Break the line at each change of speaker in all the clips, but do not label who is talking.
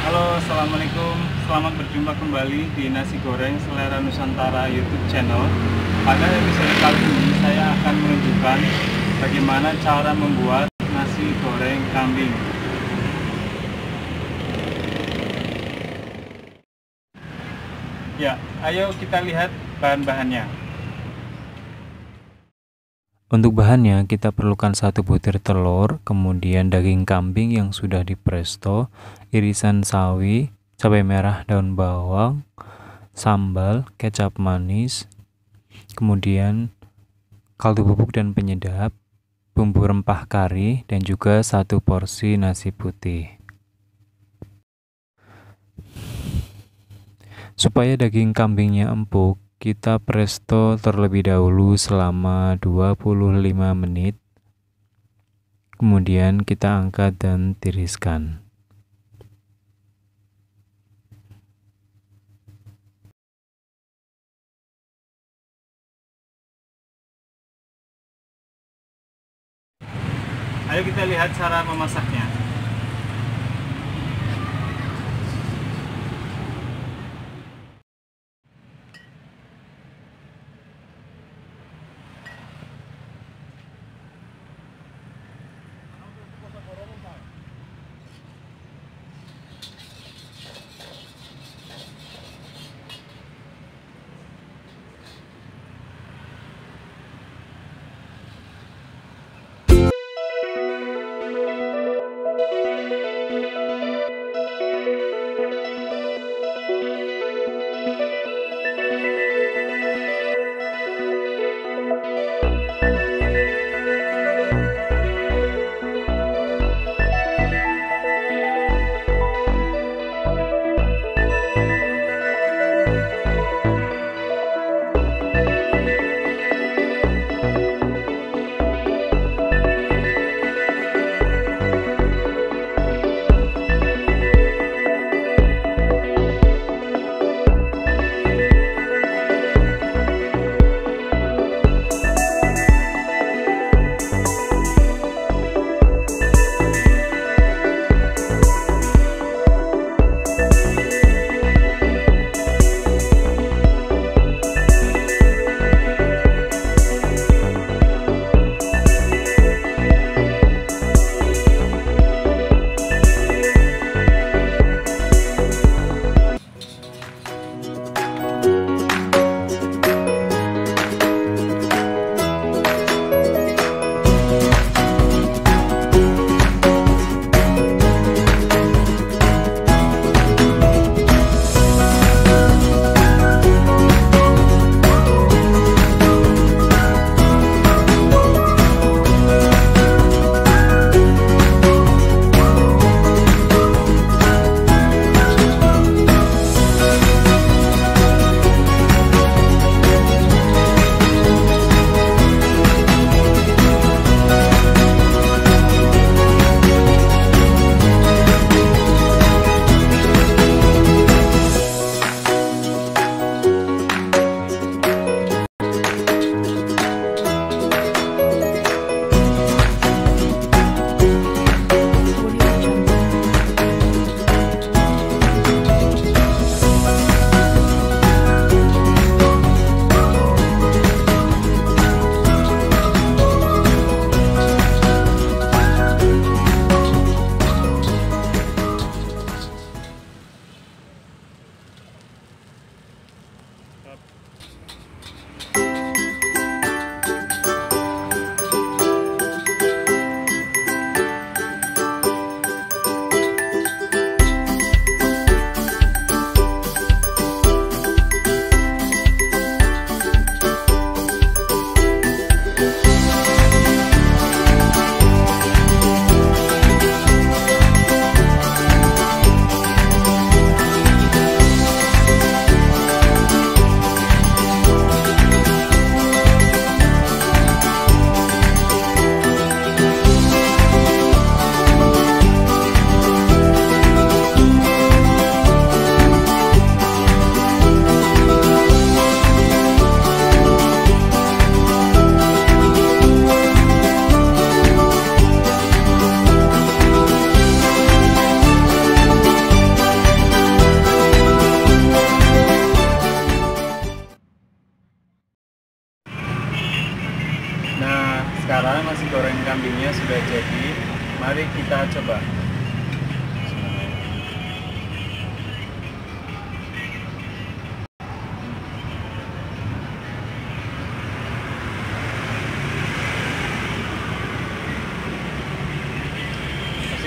Halo, Assalamualaikum. Selamat berjumpa kembali di Nasi Goreng Selera Nusantara YouTube channel. Pada episode kali ini saya akan menunjukkan bagaimana cara membuat nasi goreng kambing. Ya, ayo kita lihat bahan-bahannya.
Untuk bahannya kita perlukan 1 butir telur, kemudian daging kambing yang sudah dipresto, irisan sawi, cabai merah, daun bawang, sambal, kecap manis, kemudian kaldu bubuk dan penyedap, bumbu rempah kari, dan juga 1 porsi nasi putih. Supaya daging kambingnya empuk, kita presto terlebih dahulu selama 25 menit. Kemudian kita angkat dan tiriskan.
Ayo kita lihat cara memasaknya.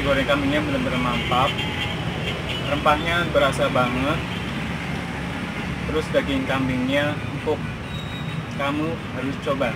goreng kambingnya benar-benar mantap, rempahnya berasa banget, terus daging kambingnya empuk. Kamu harus coba.